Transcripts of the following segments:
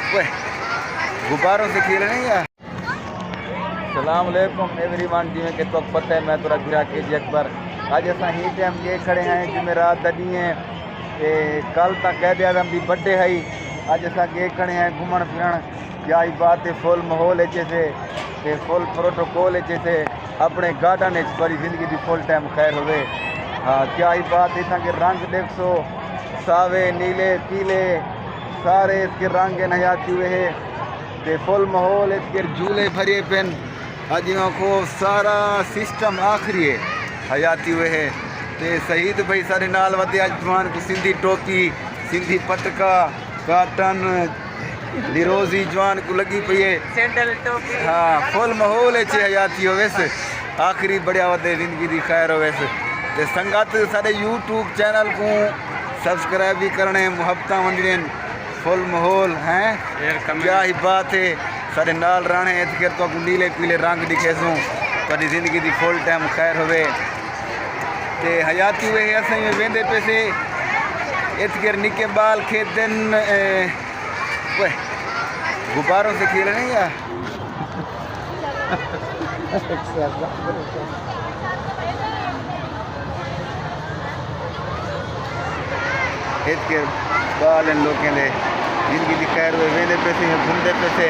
गुब्बारों से खेल रहे हैं। सलाम अलैकुम एवरीवन, जिमें कि तो पता है मैं थोड़ा गिरा के जी अकबर अज असा ही टाइम ये खड़े हैं जुमेरात दी है ते कल तक कैद आजम की बर्थडे है। अज असा ये खड़े हैं घूमन फिरन, क्या ही बात है, फुल माहौल से फुल प्रोटोकॉल से अपने गार्डन बड़ी जिंदगी की फुल टाइम खैर होवे। हाँ क्या ही बात है, इतना के रंग देख सो सावे नीले पीले सारे इसके रंग नयाती हुए है ते फुल माहौल इसके झूले भरे पेन अज को सारा सिस्टम आखिरी है हयाती हुए है ते शहीद भाई सारे नाल वधे अज जवान को सिंधी टोपी सिंधी पटका काटन निरोजी जवान को लगी पई है सैंडल टोपी। हाँ फुल माहौल है हयाती होवेस आखिरी बढ़िया वधे जिंदगी की खैर होवेस ते संगत सारे यूट्यूब चैनल को सब्सक्राइब भी करने मुहब्बत मंजन फुल माहौल हैं। क्या ही बात है, सारे नाल राणे इतकर तो नीले पीले रंग दिखे सूँ कभी जिंदगी की फुल टाइम खैर होवे ते हयाती हुए असें वेंदे पैसे इतकर निके बाल खेदन गुब्बारों से खेल रहे हैं इतके बाल इन लोगों ने जिंदगी की खैर हुए वेंदे पैसे घूमते पैसे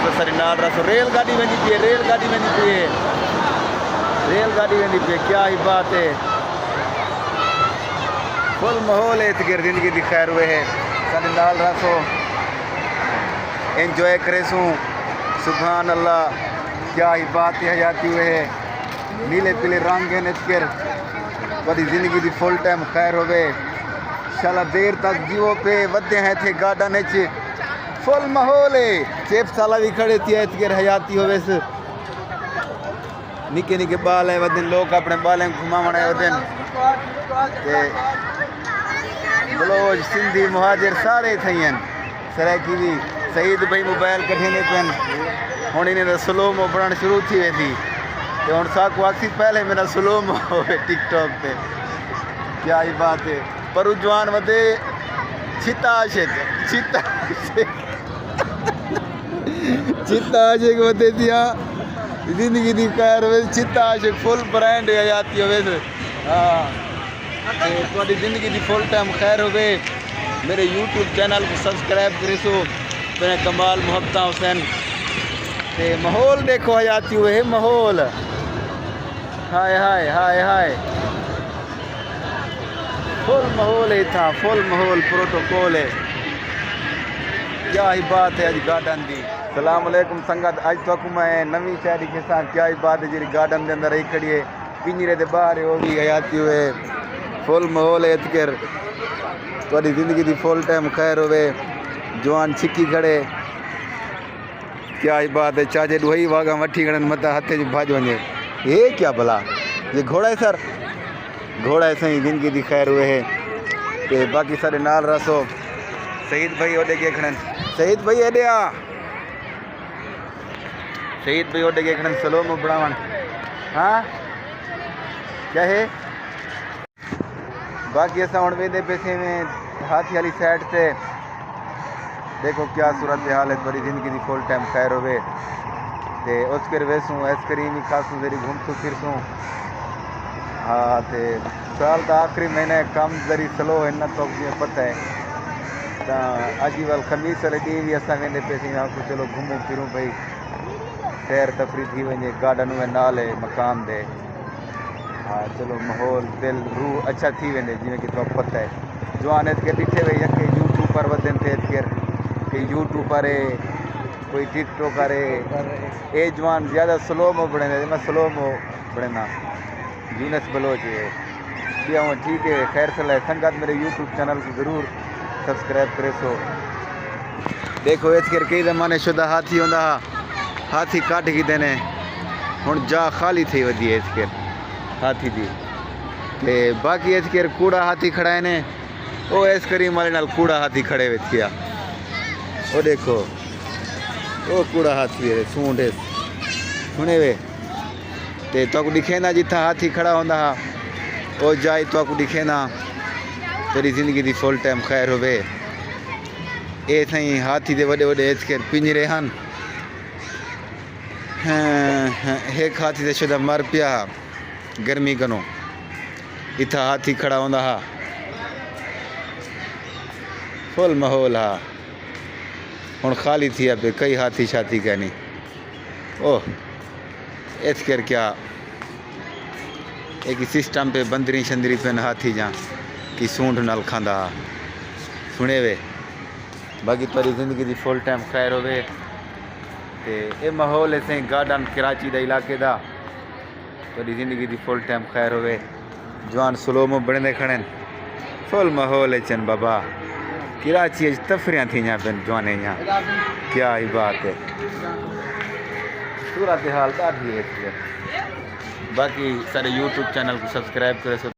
तो सारी नाल रसो रेलगाड़ी वेंदी पी रेलगाड़ी वेंदी पी रेलगाड़ी वेंदी पी। क्या ही बात है, फुल माहौल है इतके जिंदगी की खैर हुए है सारे नाल रसो एंजॉय करे सूँ सुभान अल्लाह। क्या ही बात है हयाती हुए है नीले पीले रंग हैं इतकर बड़ी जिंदगी की फुल टाइम खैर होवे शाला देर तक जीवो पे वधे हैं थे गार्डन फुल माहौल है चेप साला भी खड़े थी इतकर हयाती होवेस निके निके बाल है वदन लोग अपने बालें घुमावण वदन बलोच सिंधी मुहाजिर सारे थी सराकी भी शहीद भाई मोबाइल कठे पेन हूँ इन्हें स्लोमो बनना शुरू थी वे थी तो हूँ साकू आखी पहले मेरा स्लोमो हो टिकटॉक पे। क्या ही बात है पर जवान वधे चिता आशिक वधे दिया जिंदगी की खैर हो चिता आशिक फुल ब्रांड हयाती हो। हाँ थोड़ी जिंदगी की फुल टाइम खैर हो मेरे यूट्यूब चैनल को सब्सक्राइब करे सो मेरे कमाल मुहब्बत हुसैन ते माहौल देखो हयाती हुए है माहौल हाय हाय हाय हाय फुल माहौल है था फुल माहौल प्रोटोकॉल है। क्या ही बात है अज गार्डन की। सलाम अलैकुम संगत, अज तक मैं नवी शहरी के साथ क्या ही बात है जी गार्डन के अंदर रही खड़ी है पिंजरे के बाहर वो भी हयाती हुए फुल माहौल है इतकर थोड़ी जिंदगी की फुल टाइम खैर होवे जवान छिकी खड़े। क्या ही बात है चाचे दुई वागा वठी खड़न मत हथे भाज वने ये क्या भला ये घोड़ा है सर घोड़ा ऐसे ही जिंदगी की खैर हुए है कि बाकी सारे नाल रसो शहीद भाई ओडे के खड़न शहीद भाई एडे आ शहीद भाई ओडे के खड़न सलोम बढ़ावन। हाँ क्या है बाकी ऐसा हूँ वेंदे पैसे में हाथी वाली साइड से देखो क्या सूरत हाल है बड़ी जिंदगी की फुल टाइम खैर होवे ते उसके वैसूँ आइसक्रीम ही खासूँ जरी घूमसूँ फिरसूँ। हाँ तो साल का आखिरी महीने कम जरी स्लो है न तो पता है तो अज वाल खमीस वाले डी भी असा वेंदे पैसे को चलो घूमूं फिरूं भाई सैर तफरी थी वजे गार्डन में नाल है मकान दे। हाँ चलो माहौल दिल रूह अच्छा थी वेंदे जिमें कि तो पता है जवान इतके डिठे वे यके यूट्यूब पर वधन थे इतकर कि यूट्यूबर है कोई टिकटॉकर है ए जवान ज़्यादा स्लो में बढ़े मैं स्लो में बढ़ना यूनस बलोच है दिया हूँ ठीक है खैर सलाह संगत मेरे यूट्यूब चैनल को ज़रूर सब्सक्राइब करे सो। देखो इतकर कई ज़माने शुदा हाथी होंदा हाथी काट की देने हूँ जा खाली थी वधी है इतकर हाथी दी ते बाकी इतकर कूड़ा हाथी खड़ा है ने वो आइसक्रीम वाले नाल कूड़ा हाथी खड़े हुए किया वो देखो वो कूड़ा हाथी है सूंड है सुने वे ते तो दिखे ना जिथा हाथी खड़ा होंदा वो जाए तो दिखे ना तेरी जिंदगी की फुल टाइम खैर होवे। ये सही हाथी दे वडे वडे एचकर पिंजरे हन। एक हाथी दे शुदा मर पिया गर्मी कनो इथा हाथी खड़ा होंदा हा फुल माहौल हा हुण खाली थी पे कई हाथी शाथी कहनी ओह एचकर क्या एक सिस्टम पे बंदरी शंदरी पेन हाथी जा कि सूंड नाल खांदा हा सुने वे। बाकी तेरी जिंदगी दी फुल टाइम खैर होवे ते ये माहौल ऐसे गार्डन कराची दे इलाके दा तेरी जिंदगी दी फुल टाइम खैर होवे। जवान स्लोमो बने खड़े फुल माहौल है चन बाबा कराची तफरियाँ थी यहाँ पेन जवाने यहाँ क्या ही बात है सूरत हाल ॾाढी है। बाकी सारे यूट्यूब चैनल को सब्सक्राइब करे।